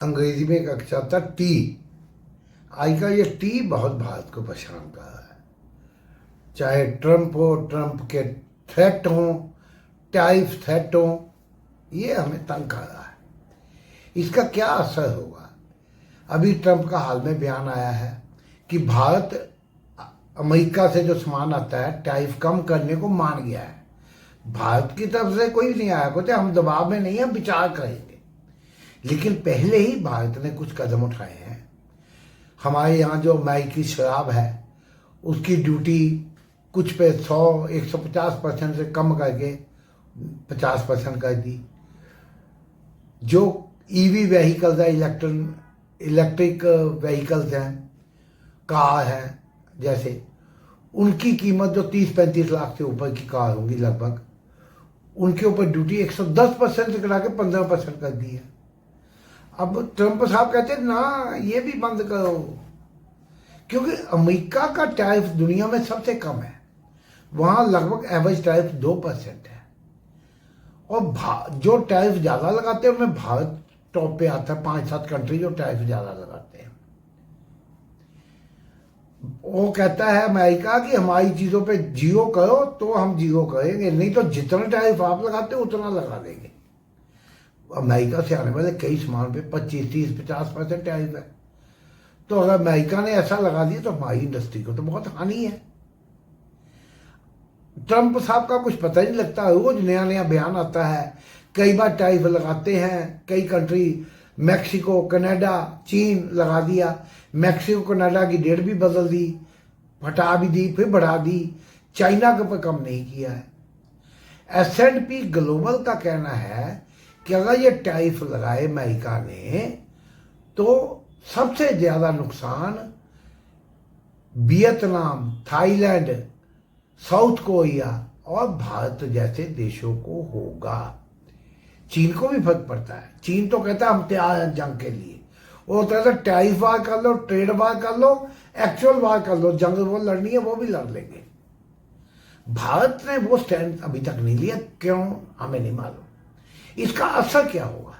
अंग्रेजी में एक अक्षर था टी। आज का ये टी बहुत भारत को परेशान कर रहा है। चाहे ट्रंप हो, ट्रंप के थ्रेट हो, टैरिफ थ्रेट हो, ये हमें तंग कर रहा है। इसका क्या असर होगा? अभी ट्रंप का हाल में बयान आया है कि भारत अमेरिका से जो सामान आता है टैरिफ कम करने को मान गया है। भारत की तरफ से कोई नहीं आया, कहते हम दबाव में नहीं, हम विचार करेंगे। लेकिन पहले ही भारत ने कुछ कदम उठाए हैं। हमारे यहाँ जो अमेरिकी शराब है उसकी ड्यूटी कुछ पे 150% से कम करके 50% कर दी। जो ईवी व्हीकल्स है, इलेक्ट्रिक व्हीकल्स हैं, कार हैं जैसे, उनकी कीमत जो 30-35 लाख से ऊपर की कार होंगी लगभग, उनके ऊपर ड्यूटी 110% से करा के 15% कर दी है। अब ट्रंप साहब कहते हैं ना, ये भी बंद करो, क्योंकि अमेरिका का टैरिफ दुनिया में सबसे कम है। वहां लगभग एवरेज टैरिफ 2% है। और जो टैरिफ ज्यादा लगाते हैं उनमें भारत टॉप पे आता है। 5-7 कंट्री जो टैरिफ ज्यादा लगाते हैं। वो कहता है अमेरिका कि हमारी चीजों पे जीरो करो तो हम जीरो करेंगे, नहीं तो जितना टैरिफ आप लगाते हो उतना लगा देंगे। अमेरिका से आने वाले कई सामान पे 25-30-50% टैरिफ है। तो अगर अमेरिका ने ऐसा लगा दिया तो हमारी इंडस्ट्री को तो बहुत हानि है। ट्रंप साहब का कुछ पता ही नहीं लगता, रोज नया नया बयान आता है। कई बार टैरिफ लगाते हैं कई कंट्री, मैक्सिको, कनाडा, चीन लगा दिया। मैक्सिको कनाडा की डेट भी बदल दी, हटा भी दी, फिर बढ़ा दी। चाइना के ऊपर कम नहीं किया है। S&P ग्लोबल का कहना है कि अगर ये टैरिफ लगाए अमेरिका ने तो सबसे ज्यादा नुकसान वियतनाम, थाईलैंड, साउथ कोरिया और भारत जैसे देशों को होगा। चीन को भी फर्क पड़ता है। चीन तो कहता है हम तैयार हैं जंग के लिए। वो कहता है टैरिफ वार कर लो, ट्रेड वार कर लो, एक्चुअल वार कर लो, जंग वो लड़नी है वो भी लड़ लेंगे। भारत ने वो स्टैंड अभी तक नहीं लिया, क्यों हमें नहीं मालूम। इसका असर क्या होगा?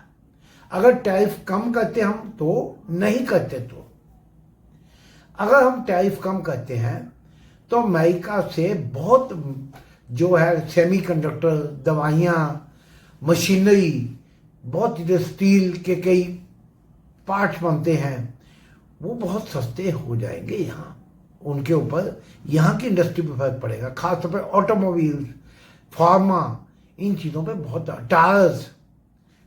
अगर टैरिफ कम करते हम तो नहीं करते तो, अगर हम टैरिफ कम करते हैं तो अमेरिका से बहुत जो है सेमीकंडक्टर, दवाइयाँ, मशीनरी, बहुत स्टील के कई पार्ट्स बनते हैं, वो बहुत सस्ते हो जाएंगे। यहाँ उनके ऊपर यहाँ की इंडस्ट्री पर फर्क पड़ेगा। खासतौर पर ऑटोमोबाइल, फार्मा, इन चीज़ों पे बहुत, टायर्स,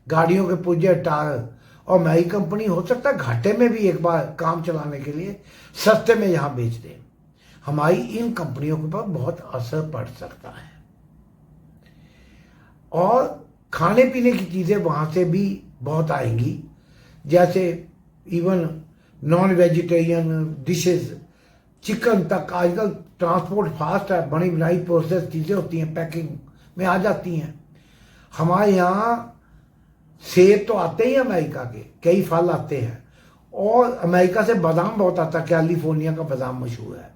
गाड़ियों के पुर्जे, टायर। और नई कंपनी हो सकता है घाटे में भी एक बार काम चलाने के लिए सस्ते में यहाँ बेच दें। हमारी इन कंपनियों के ऊपर बहुत असर पड़ सकता है। और खाने पीने की चीज़ें वहाँ से भी बहुत आएंगी, जैसे even non vegetarian dishes, chicken तक। आजकल ट्रांसपोर्ट फास्ट है, बड़ी बनाई प्रोसेस चीज़ें होती हैं, पैकिंग में आ जाती हैं। हमारे यहाँ सेब तो आते ही अमेरिका के, कई फल आते हैं। और अमेरिका से बादाम बहुत आता है, कैलिफोर्निया का बादाम मशहूर है।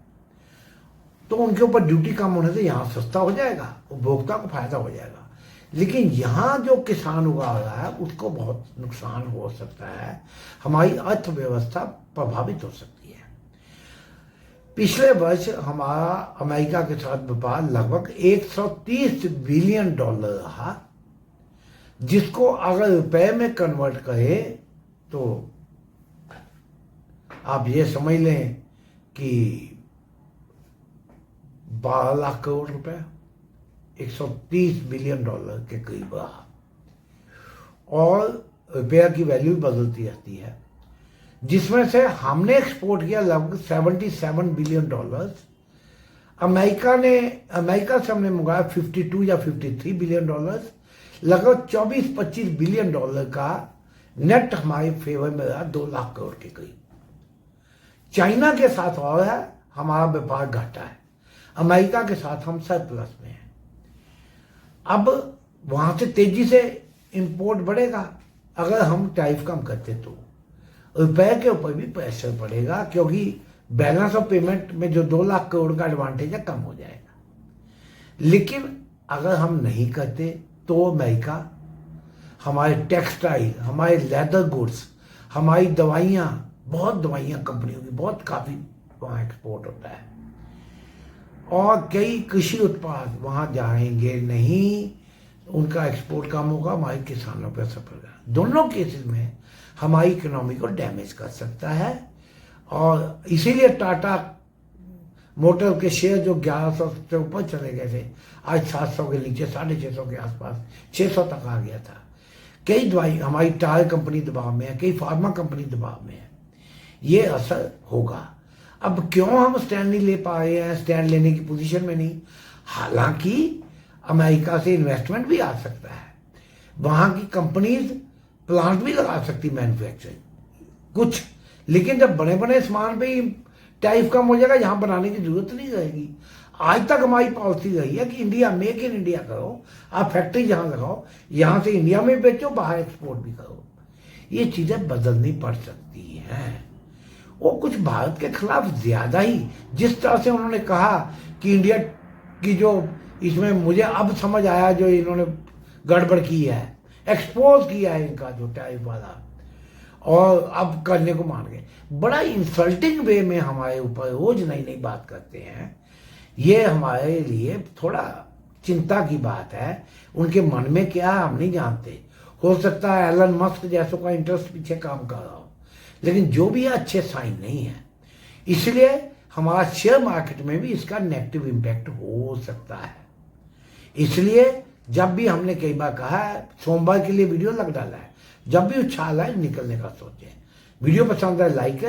तो उनके ऊपर ड्यूटी कम होने से यहाँ सस्ता हो जाएगा, उपभोक्ता को फायदा हो जाएगा। लेकिन यहाँ जो किसान उगा रहा है उसको बहुत नुकसान हो सकता है। हमारी अर्थव्यवस्था प्रभावित हो सकती है। पिछले वर्ष हमारा अमेरिका के साथ व्यापार लगभग $130 बिलियन रहा, जिसको अगर रुपए में कन्वर्ट करें तो आप ये समझ लें कि 12 लाख करोड़ रुपए, $130 बिलियन के करीब रहा। और रुपया की वैल्यू बदलती रहती है, जिसमें से हमने एक्सपोर्ट किया लगभग $77 बिलियन। अमेरिका से हमने मंगाया 52 या 53 बिलियन। लगभग 24-25 बिलियन का नेट हमारे फेवर में रहा, 2 लाख करोड़ के करीब। चाइना के साथ और है हमारा व्यापार घाटा है, अमेरिका के साथ हम सरप्लस में हैं। अब वहां से तेजी से इंपोर्ट बढ़ेगा अगर हम टैरिफ कम करते तो। रुपए के ऊपर भी प्रेशर पड़ेगा, क्योंकि बैलेंस ऑफ पेमेंट में जो 2 लाख करोड़ का एडवांटेज है कम हो जाएगा। लेकिन अगर हम नहीं करते तो अमेरिका हमारे टेक्सटाइल, हमारे लेदर गुड्स, हमारी दवाइयाँ, बहुत दवाइयाँ कंपनियों की बहुत काफ़ी वहाँ एक्सपोर्ट होता है, और कई कृषि उत्पाद वहाँ जाएंगे नहीं, उनका एक्सपोर्ट कम होगा, हमारे किसानों पर असर पड़ेगा। दोनों केसेस में हमारी इकोनॉमी को डैमेज कर सकता है। और इसीलिए टाटा मोटर के शेयर जो 1100 से ऊपर चले गए थे, आज 700 के नीचे 650 के आसपास 600 तक आ गया था। कई दवाई, हमारी टायर कंपनी दबाव में है, कई फार्मा कंपनी दबाव में है, ये असर होगा। अब क्यों हम स्टैंड नहीं ले पा रहे हैं, स्टैंड लेने की पोजीशन में नहीं, हालांकि अमेरिका से इन्वेस्टमेंट भी आ सकता है, वहाँ की कंपनीज प्लांट भी लगा सकती मैन्युफैक्चरिंग कुछ, लेकिन जब बड़े बड़े सामान पे ही टैरिफ कम हो जाएगा, यहाँ बनाने की जरूरत नहीं रहेगी। आज तक हमारी पॉलिसी रही है कि इंडिया, मेक इन इंडिया करो, आप फैक्ट्री जहाँ लगाओ, यहाँ से इंडिया में बेचो, बाहर एक्सपोर्ट भी करो। ये चीज़ें बदलनी पड़ सकती हैं। वो कुछ भारत के खिलाफ ज़्यादा ही, जिस तरह से उन्होंने कहा कि इंडिया की जो इसमें, मुझे अब समझ आया जो इन्होंने गड़बड़ की है, एक्सपोज किया है इनका जो टैरिफ वाला, और अब करने को मान गए। बड़ा इंसल्टिंग वे में हमारे ऊपर रोज नई नई बात करते हैं। ये हमारे लिए थोड़ा चिंता की बात है। उनके मन में क्या है हम नहीं जानते, हो सकता है एलन मस्क जैसों का इंटरेस्ट पीछे काम कर रहा हो, लेकिन जो भी है अच्छे साइन नहीं है। इसलिए हमारा शेयर मार्केट में भी इसका नेगेटिव इम्पैक्ट हो सकता है। इसलिए जब भी हमने कई बार कहा है, सोमवार के लिए वीडियो लग डाला है, जब भी उछाल है निकलने का सोचें। वीडियो पसंद है लाइक